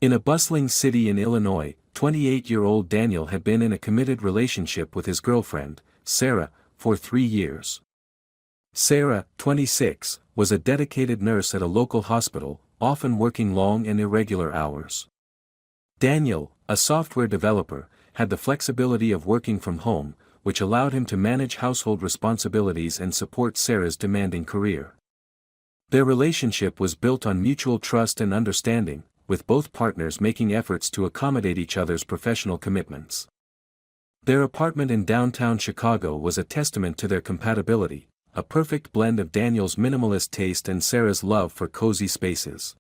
In a bustling city in Illinois, 28-year-old Daniel had been in a committed relationship with his girlfriend, Sarah, for 3 years. Sarah, 26, was a dedicated nurse at a local hospital, often working long and irregular hours. Daniel, a software developer, had the flexibility of working from home, which allowed him to manage household responsibilities and support Sarah's demanding career. Their relationship was built on mutual trust and understanding, with both partners making efforts to accommodate each other's professional commitments. Their apartment in downtown Chicago was a testament to their compatibility, a perfect blend of Daniel's minimalist taste and Sarah's love for cozy spaces.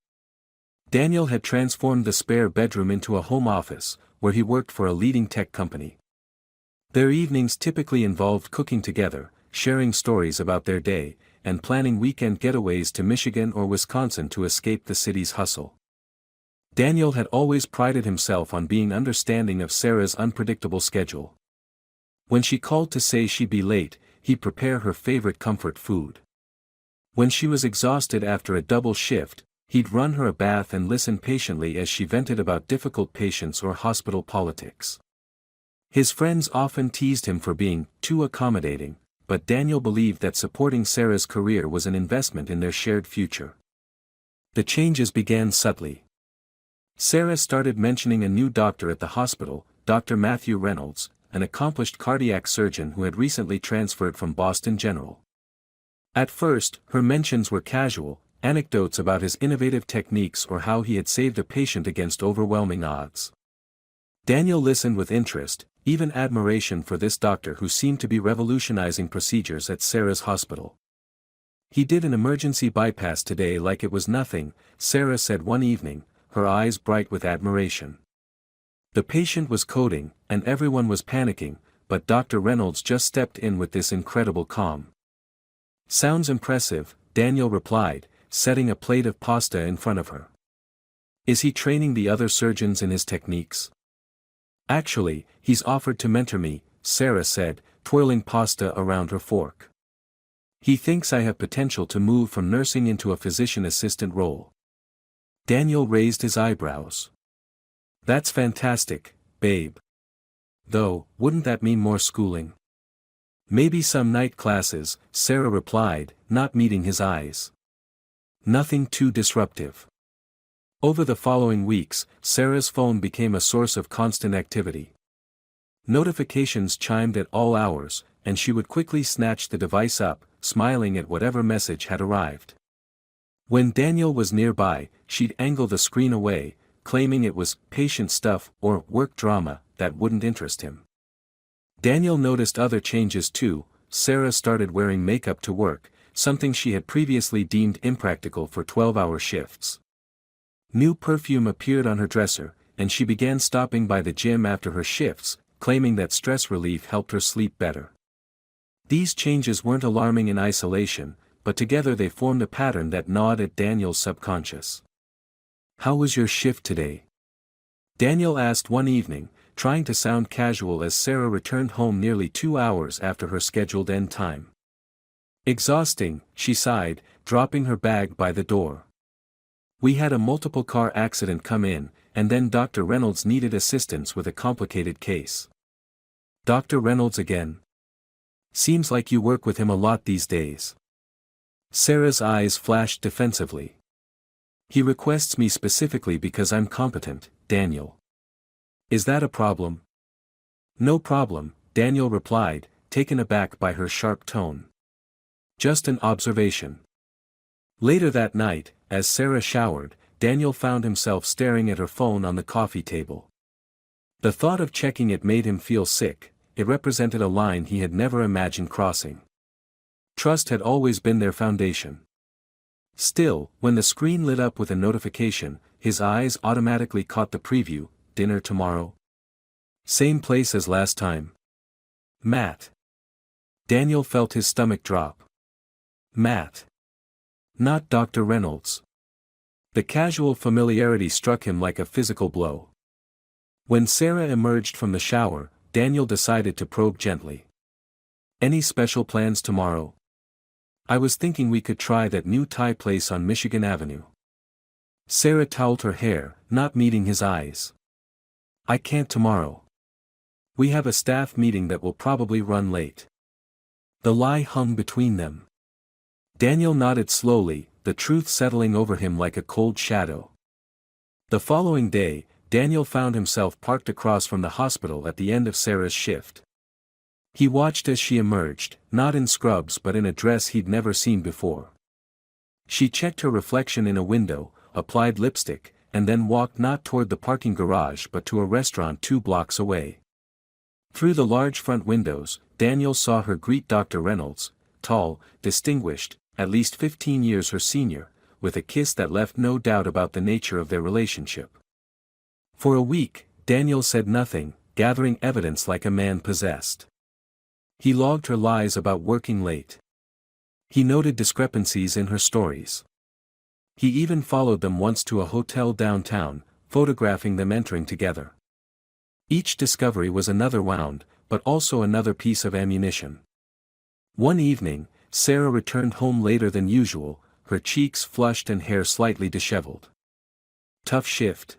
Daniel had transformed the spare bedroom into a home office, where he worked for a leading tech company. Their evenings typically involved cooking together, sharing stories about their day, and planning weekend getaways to Michigan or Wisconsin to escape the city's hustle. Daniel had always prided himself on being understanding of Sarah's unpredictable schedule. When she called to say she'd be late, he'd prepare her favorite comfort food. When she was exhausted after a double shift, he'd run her a bath and listen patiently as she vented about difficult patients or hospital politics. His friends often teased him for being too accommodating, but Daniel believed that supporting Sarah's career was an investment in their shared future. The changes began subtly. Sarah started mentioning a new doctor at the hospital, Dr. Matthew Reynolds, an accomplished cardiac surgeon who had recently transferred from Boston General. At first, her mentions were casual, anecdotes about his innovative techniques or how he had saved a patient against overwhelming odds. Daniel listened with interest, even admiration for this doctor who seemed to be revolutionizing procedures at Sarah's hospital. "He did an emergency bypass today like it was nothing," Sarah said one evening, her eyes bright with admiration. The patient was coding, and everyone was panicking, but Dr. Reynolds just stepped in with this incredible calm. "Sounds impressive," Daniel replied, setting a plate of pasta in front of her. "Is he training the other surgeons in his techniques?" "Actually, he's offered to mentor me," Sarah said, twirling pasta around her fork. "He thinks I have potential to move from nursing into a physician assistant role." Daniel raised his eyebrows. "That's fantastic, babe. Though, wouldn't that mean more schooling?" "Maybe some night classes," Sarah replied, not meeting his eyes. "Nothing too disruptive." Over the following weeks, Sarah's phone became a source of constant activity. Notifications chimed at all hours, and she would quickly snatch the device up, smiling at whatever message had arrived. When Daniel was nearby, she'd angle the screen away, claiming it was patient stuff or work drama that wouldn't interest him. Daniel noticed other changes too. Sarah started wearing makeup to work, something she had previously deemed impractical for 12-hour shifts. New perfume appeared on her dresser, and she began stopping by the gym after her shifts, claiming that stress relief helped her sleep better. These changes weren't alarming in isolation, but together they formed a pattern that gnawed at Daniel's subconscious. "How was your shift today?" Daniel asked one evening, trying to sound casual as Sarah returned home nearly 2 hours after her scheduled end time. "Exhausting," she sighed, dropping her bag by the door. "We had a multiple car accident come in, and then Dr. Reynolds needed assistance with a complicated case." "Dr. Reynolds again? Seems like you work with him a lot these days." Sarah's eyes flashed defensively. "He requests me specifically because I'm competent, Daniel." "Is that a problem?" "No problem," Daniel replied, taken aback by her sharp tone. "Just an observation." Later that night, as Sarah showered, Daniel found himself staring at her phone on the coffee table. The thought of checking it made him feel sick. It represented a line he had never imagined crossing. Trust had always been their foundation. Still, when the screen lit up with a notification, his eyes automatically caught the preview, "Dinner tomorrow? Same place as last time?" "Matt." Daniel felt his stomach drop. "Matt. Not Dr. Reynolds." The casual familiarity struck him like a physical blow. When Sarah emerged from the shower, Daniel decided to probe gently. "Any special plans tomorrow?" "I was thinking we could try that new Thai place on Michigan Avenue." Sarah toweled her hair, not meeting his eyes. I can't tomorrow. We have a staff meeting that will probably run late. The lie hung between them. Daniel nodded slowly, the truth settling over him like a cold shadow. The following day, Daniel found himself parked across from the hospital at the end of Sarah's shift. He watched as she emerged, not in scrubs but in a dress he'd never seen before. She checked her reflection in a window, applied lipstick, and then walked not toward the parking garage but to a restaurant 2 blocks away. Through the large front windows, Daniel saw her greet Dr. Reynolds, tall, distinguished, at least 15 years her senior, with a kiss that left no doubt about the nature of their relationship. For a week, Daniel said nothing, gathering evidence like a man possessed. He logged her lies about working late. He noted discrepancies in her stories. He even followed them once to a hotel downtown, photographing them entering together. Each discovery was another wound, but also another piece of ammunition. One evening, Sarah returned home later than usual, her cheeks flushed and hair slightly disheveled. Tough shift?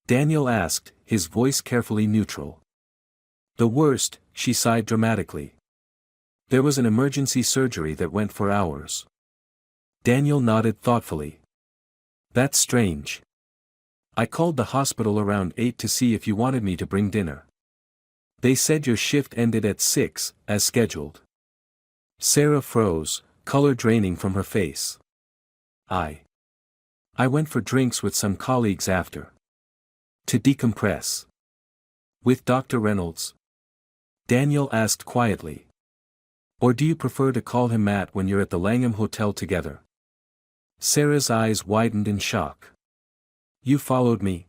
Daniel asked, his voice carefully neutral. The worst, she sighed dramatically. There was an emergency surgery that went for hours. Daniel nodded thoughtfully. That's strange. I called the hospital around 8 to see if you wanted me to bring dinner. They said your shift ended at 6, as scheduled. Sarah froze, color draining from her face. I went for drinks with some colleagues after. To decompress. With Dr. Reynolds? Daniel asked quietly. Or do you prefer to call him Matt when you're at the Langham Hotel together? Sarah's eyes widened in shock. You followed me?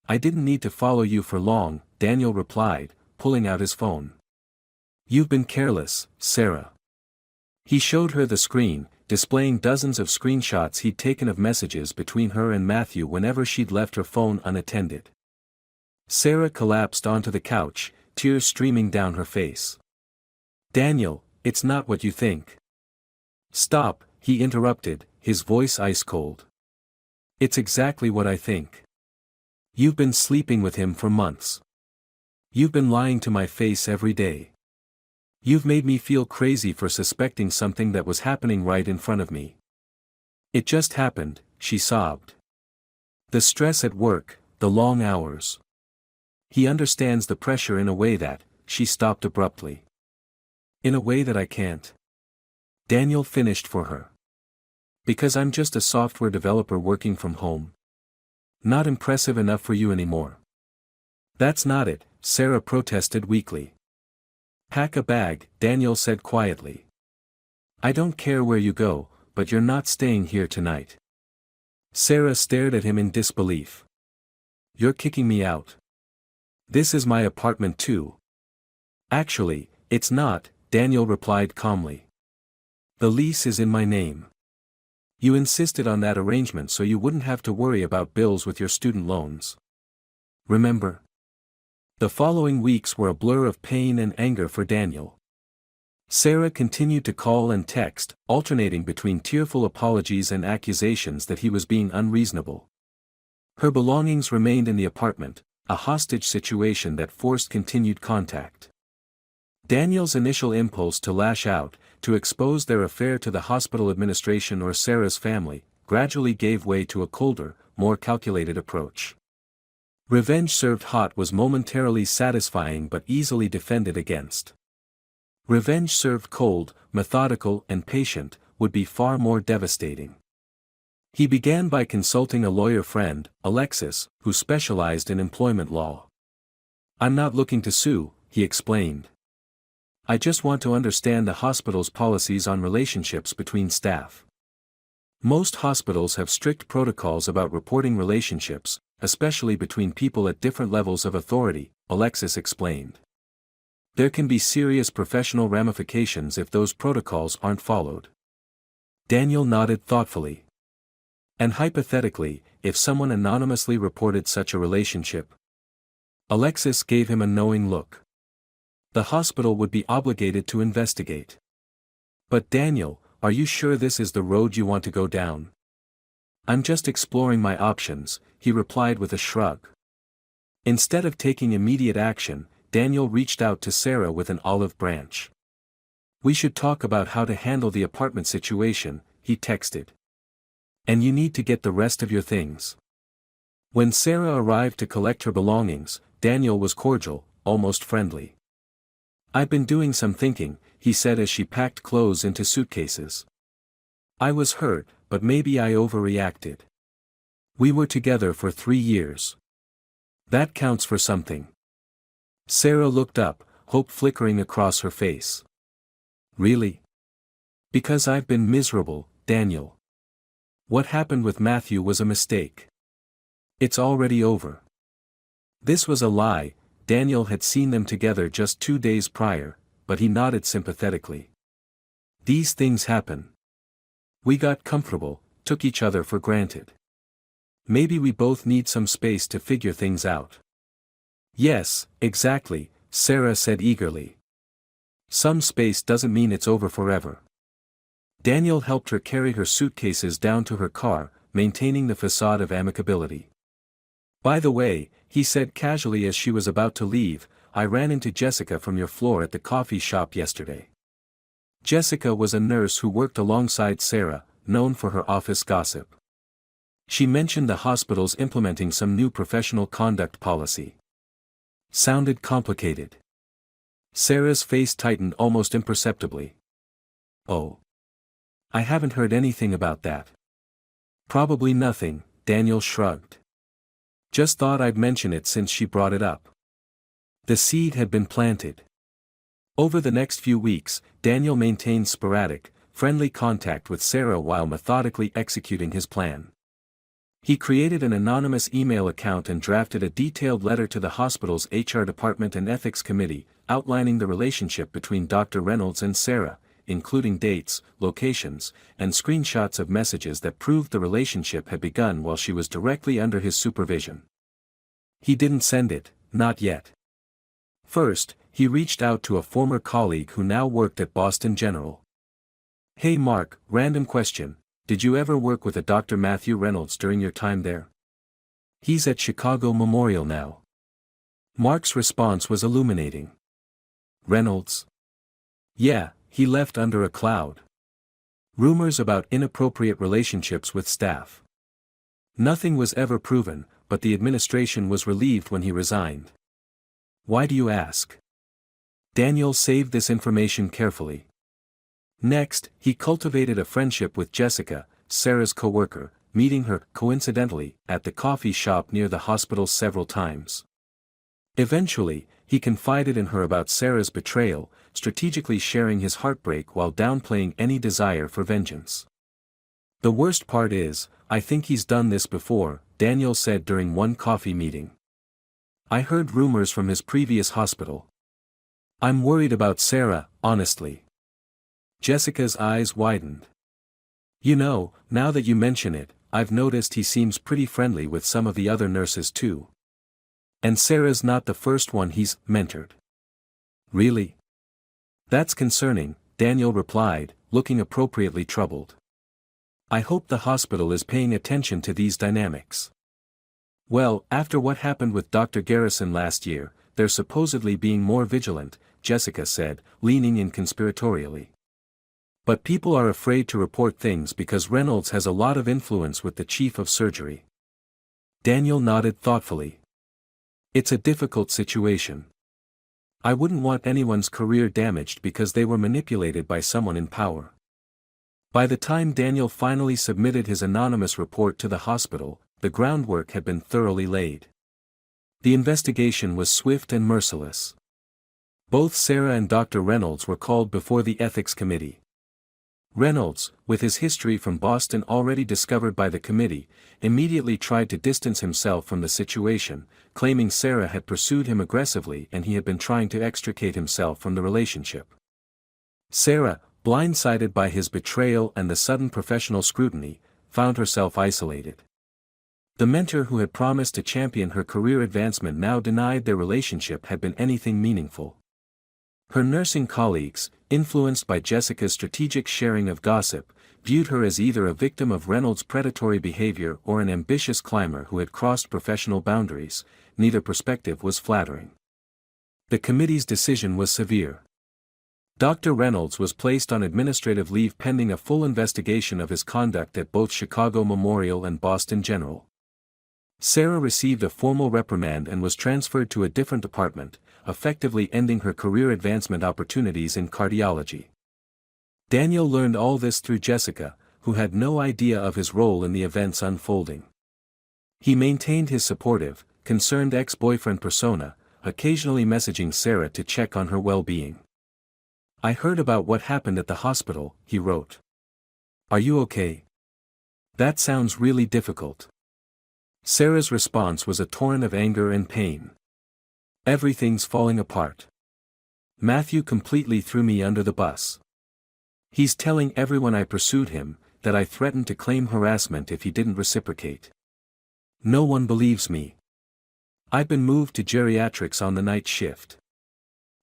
I didn't need to follow you for long, Daniel replied, pulling out his phone. You've been careless, Sarah. He showed her the screen, displaying dozens of screenshots he'd taken of messages between her and Matthew whenever she'd left her phone unattended. Sarah collapsed onto the couch, tears streaming down her face. Daniel, it's not what you think. Stop, he interrupted, his voice ice cold. It's exactly what I think. You've been sleeping with him for months. You've been lying to my face every day. You've made me feel crazy for suspecting something that was happening right in front of me. It just happened, she sobbed. The stress at work, the long hours. He understands the pressure in a way that, she stopped abruptly. In a way that I can't. Daniel finished for her. Because I'm just a software developer working from home. Not impressive enough for you anymore. That's not it, Sarah protested weakly. Pack a bag, Daniel said quietly. I don't care where you go, but you're not staying here tonight. Sarah stared at him in disbelief. You're kicking me out. This is my apartment too. Actually, it's not, Daniel replied calmly. The lease is in my name. You insisted on that arrangement so you wouldn't have to worry about bills with your student loans. Remember? The following weeks were a blur of pain and anger for Daniel. Sarah continued to call and text, alternating between tearful apologies and accusations that he was being unreasonable. Her belongings remained in the apartment, a hostage situation that forced continued contact. Daniel's initial impulse to lash out, to expose their affair to the hospital administration or Sarah's family, gradually gave way to a colder, more calculated approach. Revenge served hot was momentarily satisfying but easily defended against. Revenge served cold, methodical and patient, would be far more devastating. He began by consulting a lawyer friend, Alexis, who specialized in employment law. I'm not looking to sue, he explained. I just want to understand the hospital's policies on relationships between staff. Most hospitals have strict protocols about reporting relationships, especially between people at different levels of authority, Alexis explained. There can be serious professional ramifications if those protocols aren't followed. Daniel nodded thoughtfully. And hypothetically, if someone anonymously reported such a relationship? Alexis gave him a knowing look. The hospital would be obligated to investigate. But Daniel, are you sure this is the road you want to go down? "I'm just exploring my options," he replied with a shrug. Instead of taking immediate action, Daniel reached out to Sarah with an olive branch. "We should talk about how to handle the apartment situation," he texted. "And you need to get the rest of your things." When Sarah arrived to collect her belongings, Daniel was cordial, almost friendly. "I've been doing some thinking," he said as she packed clothes into suitcases. "I was hurt, but maybe I overreacted. We were together for 3 years. That counts for something." Sarah looked up, hope flickering across her face. "Really?" "Because I've been miserable, Daniel. What happened with Matthew was a mistake. It's already over." This was a lie. Daniel had seen them together just 2 days prior, but he nodded sympathetically. "These things happen. We got comfortable, took each other for granted. Maybe we both need some space to figure things out." "Yes, exactly," Sarah said eagerly. "Some space doesn't mean it's over forever." Daniel helped her carry her suitcases down to her car, maintaining the facade of amicability. "By the way," he said casually as she was about to leave, "I ran into Jessica from your floor at the coffee shop yesterday." Jessica was a nurse who worked alongside Sarah, known for her office gossip. She mentioned the hospital's implementing some new professional conduct policy. Sounded complicated. Sarah's face tightened almost imperceptibly. "Oh. I haven't heard anything about that." "Probably nothing," Daniel shrugged. "Just thought I'd mention it since she brought it up." The seed had been planted. Over the next few weeks, Daniel maintained sporadic, friendly contact with Sarah while methodically executing his plan. He created an anonymous email account and drafted a detailed letter to the hospital's HR department and ethics committee, outlining the relationship between Dr. Reynolds and Sarah, including dates, locations, and screenshots of messages that proved the relationship had begun while she was directly under his supervision. He didn't send it, not yet. First, he reached out to a former colleague who now worked at Boston General. "Hey Mark, random question. Did you ever work with a Dr. Matthew Reynolds during your time there? He's at Chicago Memorial now." Mark's response was illuminating. "Reynolds? Yeah, he left under a cloud. Rumors about inappropriate relationships with staff. Nothing was ever proven, but the administration was relieved when he resigned." "Why do you ask?" Daniel saved this information carefully. Next, he cultivated a friendship with Jessica, Sarah's coworker, meeting her, coincidentally, at the coffee shop near the hospital several times. Eventually, he confided in her about Sarah's betrayal, strategically sharing his heartbreak while downplaying any desire for vengeance. "The worst part is, I think he's done this before," Daniel said during one coffee meeting. "I heard rumors from his previous hospital. I'm worried about Sarah, honestly." Jessica's eyes widened. "You know, now that you mention it, I've noticed he seems pretty friendly with some of the other nurses too. And Sarah's not the first one he's mentored." "Really? That's concerning," Daniel replied, looking appropriately troubled. "I hope the hospital is paying attention to these dynamics." "Well, after what happened with Dr. Garrison last year, they're supposedly being more vigilant," Jessica said, leaning in conspiratorially. "But people are afraid to report things because Reynolds has a lot of influence with the chief of surgery." Daniel nodded thoughtfully. "It's a difficult situation. I wouldn't want anyone's career damaged because they were manipulated by someone in power." By the time Daniel finally submitted his anonymous report to the hospital, the groundwork had been thoroughly laid. The investigation was swift and merciless. Both Sarah and Dr. Reynolds were called before the ethics committee. Reynolds, with his history from Boston already discovered by the committee, immediately tried to distance himself from the situation, claiming Sarah had pursued him aggressively and he had been trying to extricate himself from the relationship. Sarah, blindsided by his betrayal and the sudden professional scrutiny, found herself isolated. The mentor who had promised to champion her career advancement now denied their relationship had been anything meaningful. Her nursing colleagues, influenced by Jessica's strategic sharing of gossip, viewed her as either a victim of Reynolds' predatory behavior or an ambitious climber who had crossed professional boundaries. Neither perspective was flattering. The committee's decision was severe. Dr. Reynolds was placed on administrative leave pending a full investigation of his conduct at both Chicago Memorial and Boston General. Sarah received a formal reprimand and was transferred to a different department, effectively ending her career advancement opportunities in cardiology. Daniel learned all this through Jessica, who had no idea of his role in the events unfolding. He maintained his supportive, concerned ex-boyfriend persona, occasionally messaging Sarah to check on her well-being. "I heard about what happened at the hospital," he wrote. "Are you okay? That sounds really difficult." Sarah's response was a torrent of anger and pain. "Everything's falling apart. Matthew completely threw me under the bus. He's telling everyone I pursued him, that I threatened to claim harassment if he didn't reciprocate. No one believes me. I've been moved to geriatrics on the night shift.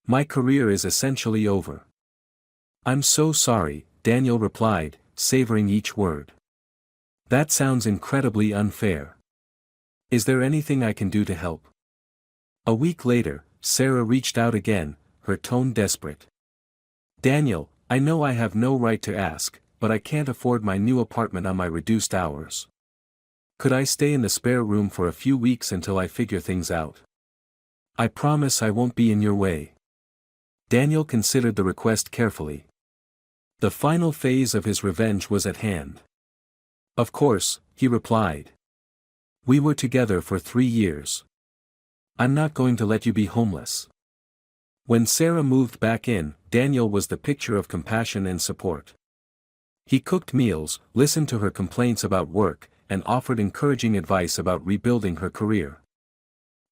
My career is essentially over." "I'm so sorry," Daniel replied, savoring each word. "That sounds incredibly unfair. Is there anything I can do to help?" A week later, Sarah reached out again, her tone desperate. "Daniel, I know I have no right to ask, but I can't afford my new apartment on my reduced hours. Could I stay in the spare room for a few weeks until I figure things out? I promise I won't be in your way." Daniel considered the request carefully. The final phase of his revenge was at hand. "Of course," he replied. "We were together for 3 years. I'm not going to let you be homeless." When Sarah moved back in, Daniel was the picture of compassion and support. He cooked meals, listened to her complaints about work, and offered encouraging advice about rebuilding her career.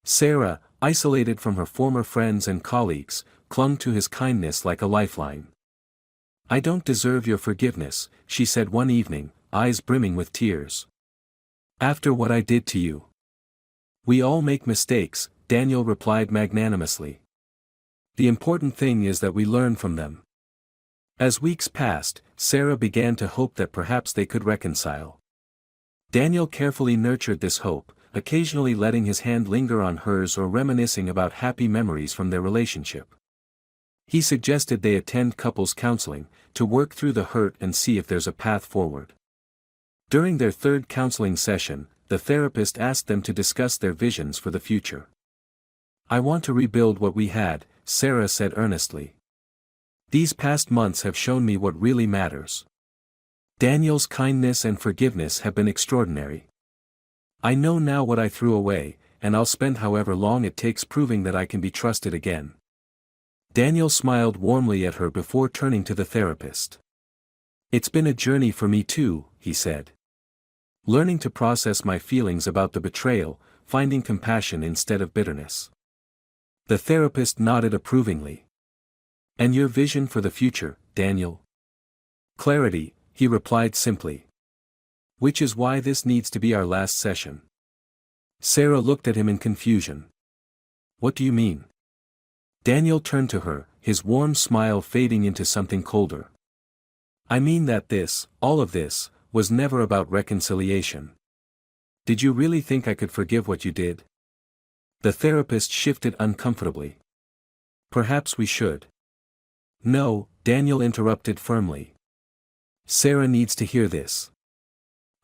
Sarah, isolated from her former friends and colleagues, clung to his kindness like a lifeline. "I don't deserve your forgiveness," she said one evening, eyes brimming with tears. "After what I did to you." "We all make mistakes," Daniel replied magnanimously. "The important thing is that we learn from them." As weeks passed, Sarah began to hope that perhaps they could reconcile. Daniel carefully nurtured this hope, occasionally letting his hand linger on hers or reminiscing about happy memories from their relationship. He suggested they attend couples counseling, to work through the hurt and see if there's a path forward. During their third counseling session, the therapist asked them to discuss their visions for the future. "I want to rebuild what we had," Sarah said earnestly. "These past months have shown me what really matters. Daniel's kindness and forgiveness have been extraordinary. I know now what I threw away, and I'll spend however long it takes proving that I can be trusted again." Daniel smiled warmly at her before turning to the therapist. "It's been a journey for me too," he said. "Learning to process my feelings about the betrayal, finding compassion instead of bitterness." The therapist nodded approvingly. "And your vision for the future, Daniel?" "Clarity," he replied simply. "Which is why this needs to be our last session." Sarah looked at him in confusion. "What do you mean?" Daniel turned to her, his warm smile fading into something colder. "I mean that all of this, was never about reconciliation. Did you really think I could forgive what you did?" The therapist shifted uncomfortably. "Perhaps we should." "No," Daniel interrupted firmly. "Sarah needs to hear this.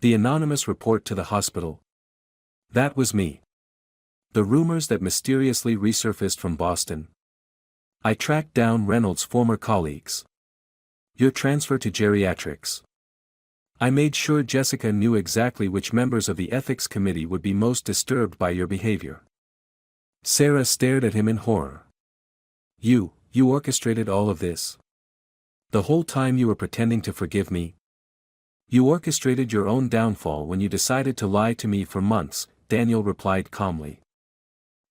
The anonymous report to the hospital. That was me. The rumors that mysteriously resurfaced from Boston. I tracked down Reynolds' former colleagues. Your transfer to geriatrics. I made sure Jessica knew exactly which members of the ethics committee would be most disturbed by your behavior." Sarah stared at him in horror. You orchestrated all of this? The whole time you were pretending to forgive me? You orchestrated your own downfall when you decided to lie to me for months," Daniel replied calmly.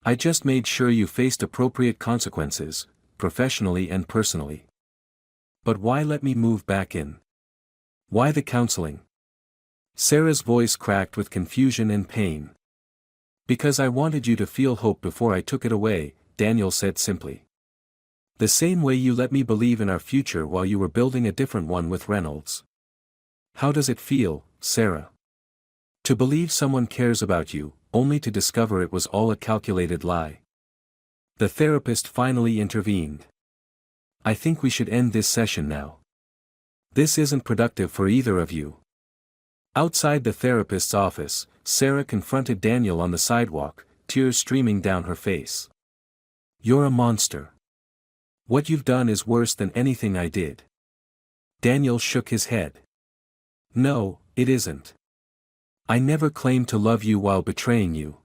"I just made sure you faced appropriate consequences, professionally and personally. But why let me move back in? Why the counseling?" Sarah's voice cracked with confusion and pain. "Because I wanted you to feel hope before I took it away," Daniel said simply. "The same way you let me believe in our future while you were building a different one with Reynolds." How does it feel, Sarah? To believe someone cares about you, only to discover it was all a calculated lie. The therapist finally intervened. I think we should end this session now. This isn't productive for either of you. Outside the therapist's office, Sarah confronted Daniel on the sidewalk, tears streaming down her face. You're a monster. What you've done is worse than anything I did. Daniel shook his head. No, it isn't. I never claimed to love you while betraying you.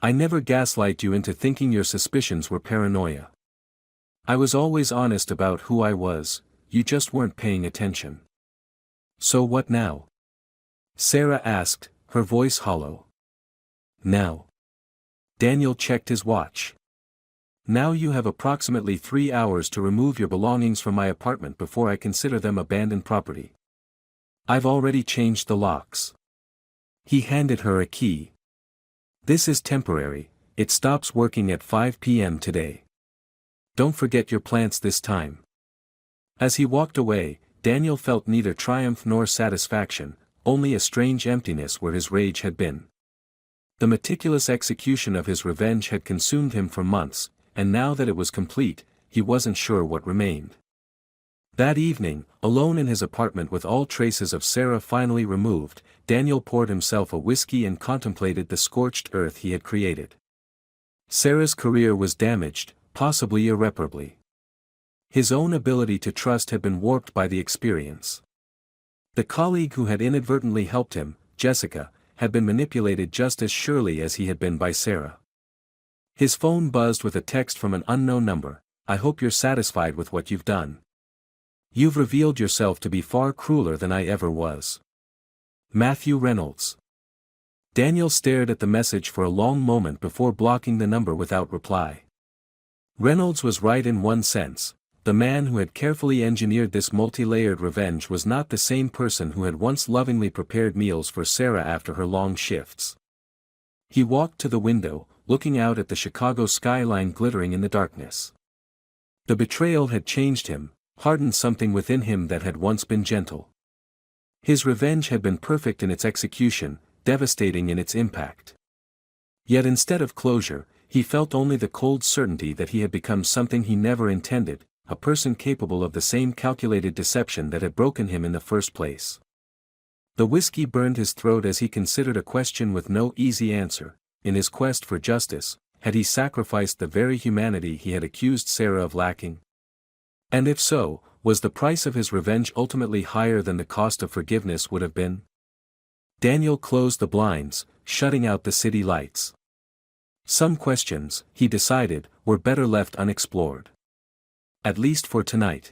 I never gaslight you into thinking your suspicions were paranoia. I was always honest about who I was, you just weren't paying attention. So what now? Sarah asked, her voice hollow. Now. Daniel checked his watch. Now you have approximately 3 hours to remove your belongings from my apartment before I consider them abandoned property. I've already changed the locks. He handed her a key. This is temporary, it stops working at 5 p.m. today. Don't forget your plants this time. As he walked away, Daniel felt neither triumph nor satisfaction, only a strange emptiness where his rage had been. The meticulous execution of his revenge had consumed him for months, and now that it was complete, he wasn't sure what remained. That evening, alone in his apartment with all traces of Sarah finally removed, Daniel poured himself a whiskey and contemplated the scorched earth he had created. Sarah's career was damaged, possibly irreparably. His own ability to trust had been warped by the experience. The colleague who had inadvertently helped him, Jessica, had been manipulated just as surely as he had been by Sarah. His phone buzzed with a text from an unknown number. I hope you're satisfied with what you've done. You've revealed yourself to be far crueler than I ever was. Matthew Reynolds. Daniel stared at the message for a long moment before blocking the number without reply. Reynolds was right in one sense. The man who had carefully engineered this multi-layered revenge was not the same person who had once lovingly prepared meals for Sarah after her long shifts. He walked to the window, looking out at the Chicago skyline glittering in the darkness. The betrayal had changed him, hardened something within him that had once been gentle. His revenge had been perfect in its execution, devastating in its impact. Yet instead of closure, he felt only the cold certainty that he had become something he never intended, a person capable of the same calculated deception that had broken him in the first place. The whiskey burned his throat as he considered a question with no easy answer. In his quest for justice, had he sacrificed the very humanity he had accused Sarah of lacking? And if so, was the price of his revenge ultimately higher than the cost of forgiveness would have been? Daniel closed the blinds, shutting out the city lights. Some questions, he decided, were better left unexplored. At least for tonight.